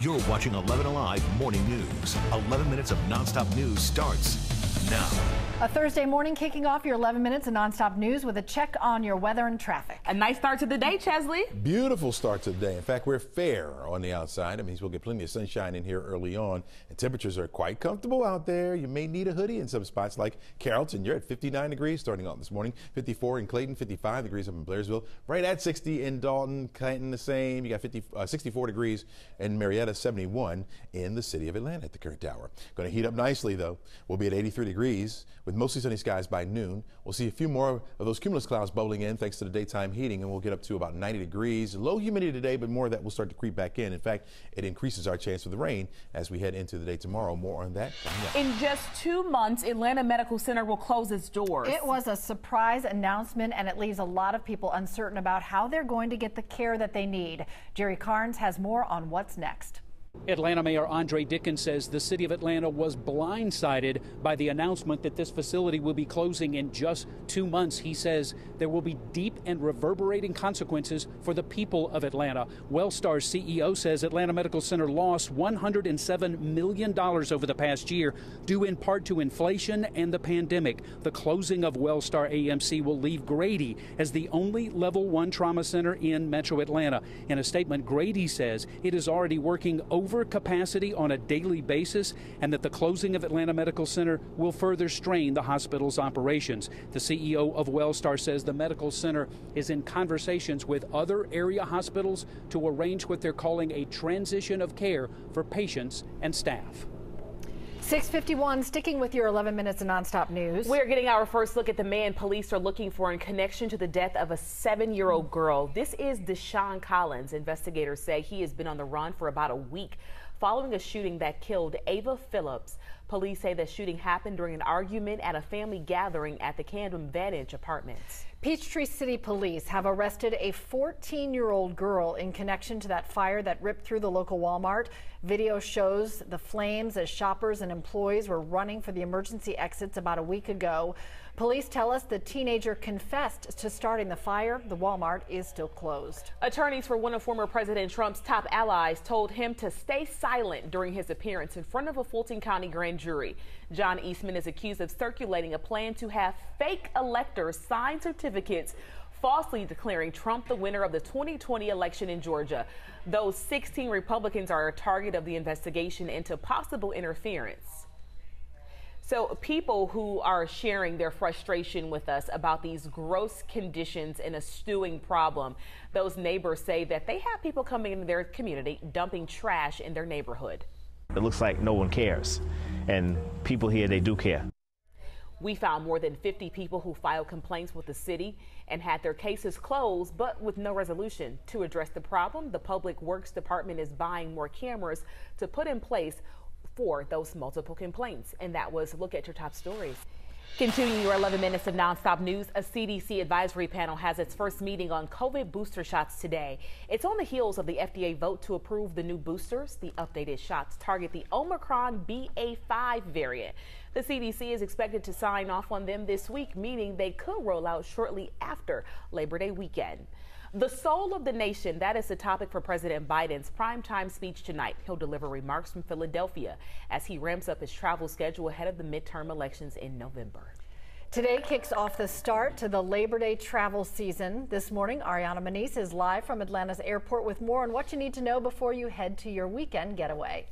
You're watching 11 Alive Morning News. 11 minutes of nonstop news starts now. A Thursday morning kicking off your 11 minutes of nonstop news with a check on your weather and traffic. A nice start to the day, Chesley. Beautiful start to the day. In fact, we're fair on the outside. That means we'll get plenty of sunshine in here early on. And temperatures are quite comfortable out there. You may need a hoodie in some spots like Carrollton. You're at 59 degrees starting out this morning. 54 in Clayton, 55 degrees up in Blairsville. Right at 60 in Dalton, Clanton the same. You got 64 degrees in Marietta, 71 in the city of Atlanta at the current hour. Going to heat up nicely, though. We'll be at 83 degrees with mostly sunny skies by noon. We'll see a few more of those cumulus clouds bubbling in thanks to the daytime heating, and we'll get up to about 90 degrees. Low humidity today, but more of that will start to creep back in. In fact, it increases our chance for the rain as we head into the day tomorrow. More on that coming up. In just 2 months, Atlanta Medical Center will close its doors. It was a surprise announcement, and it leaves a lot of people uncertain about how they're going to get the care that they need. Jerry Carnes has more on what's next. Atlanta Mayor Andre Dickens says the city of Atlanta was blindsided by the announcement that this facility will be closing in just 2 months. He says there will be deep and reverberating consequences for the people of Atlanta. Wellstar's CEO says Atlanta Medical Center lost $107 million over the past year, due in part to inflation and the pandemic. The closing of Wellstar AMC will leave Grady as the only level 1 trauma center in Metro Atlanta. In a statement, Grady says it is already working over capacity on a daily basis, and that the closing of Atlanta Medical Center will further strain the hospital's operations. The CEO of Wellstar says the medical center is in conversations with other area hospitals to arrange what they're calling a transition of care for patients and staff. 6:51, sticking with your 11 minutes of nonstop news. We're getting our first look at the man police are looking for in connection to the death of a 7-year-old girl. This is Deshaun Collins. Investigators say he has been on the run for about a week following a shooting that killed Ava Phillips. Police say the shooting happened during an argument at a family gathering at the Camden Vantage Apartments. Peachtree City Police have arrested a 14-year-old girl in connection to that fire that ripped through the local Walmart. Video shows the flames as shoppers and employees were running for the emergency exits about a week ago. Police tell us the teenager confessed to starting the fire. The Walmart is still closed. Attorneys for one of former President Trump's top allies told him to stay silent during his appearance in front of a Fulton County grand jury. John Eastman is accused of circulating a plan to have fake electors sign certificates falsely declaring Trump the winner of the 2020 election in Georgia. Those 16 Republicans are a target of the investigation into possible interference. So people who are sharing their frustration with us about these gross conditions and a stewing problem, those neighbors say that they have people coming into their community dumping trash in their neighborhood. It looks like no one cares, and people here, they do care. We found more than 50 people who filed complaints with the city and had their cases closed, but with no resolution. To address the problem, the Public Works Department is buying more cameras to put in place for those multiple complaints. And that was a look at your top stories. Continuing your 11 minutes of nonstop news, a CDC advisory panel has its first meeting on COVID booster shots today. It's on the heels of the FDA vote to approve the new boosters. The updated shots target the Omicron BA.5 variant. The CDC is expected to sign off on them this week, meaning they could roll out shortly after Labor Day weekend. The soul of the nation, that is the topic for President Biden's primetime speech tonight. He'll deliver remarks from Philadelphia as he ramps up his travel schedule ahead of the midterm elections in November. Today kicks off the start to the Labor Day travel season. This morning, Ariana Manise is live from Atlanta's airport with more on what you need to know before you head to your weekend getaway.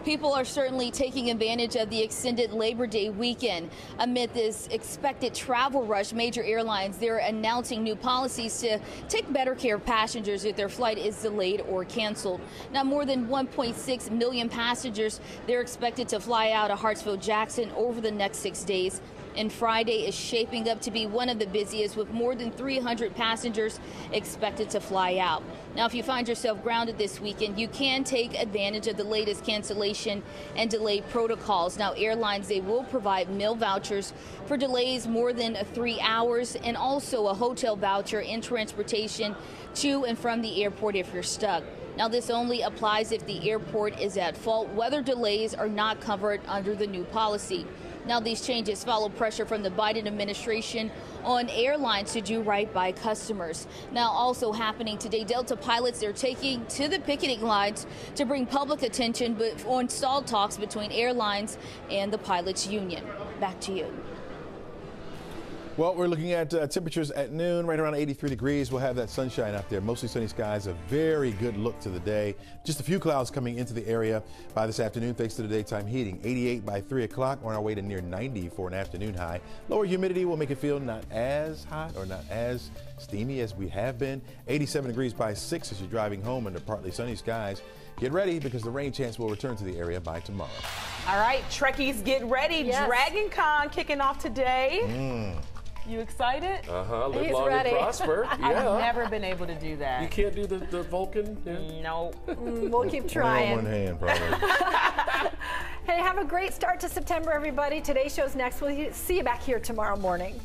People are certainly taking advantage of the extended Labor Day weekend. Amid this expected travel rush, major airlines, they're announcing new policies to take better care of passengers if their flight is delayed or canceled. Now, more than 1.6 million passengers, they're expected to fly out of Hartsfield-Jackson over the next 6 days. And Friday is shaping up to be one of the busiest, with more than 300 passengers expected to fly out. Now, if you find yourself grounded this weekend, you can take advantage of the latest cancellation and delay protocols. Now, airlines, they will provide meal vouchers for delays more than 3 hours, and also a hotel voucher and transportation to and from the airport if you're stuck. Now, this only applies if the airport is at fault. Weather delays are not covered under the new policy. Now, these changes follow pressure from the Biden administration on airlines to do right by customers. Now, also happening today, Delta pilots are taking to the picketing lines to bring public attention on stalled talks between airlines and the pilots union. Back to you. Well, we're looking at temperatures at noon, right around 83 degrees. We'll have that sunshine out there. Mostly sunny skies, a very good look to the day. Just a few clouds coming into the area by this afternoon thanks to the daytime heating. 88 by 3 o'clock. We're on our way to near 90 for an afternoon high. Lower humidity will make it feel not as hot or not as steamy as we have been. 87 degrees by 6 as you're driving home under partly sunny skies. Get ready because the rain chance will return to the area by tomorrow. All right, Trekkies, get ready. Yes. Dragon Con kicking off today. You excited? Live He's long ready. and prosper. I've Yeah. never been able to do that. You can't do the Vulcan? Yeah. No. We'll keep Only trying. on one hand, probably. Hey, have a great start to September, everybody. Today's show's next. We'll see you back here tomorrow morning.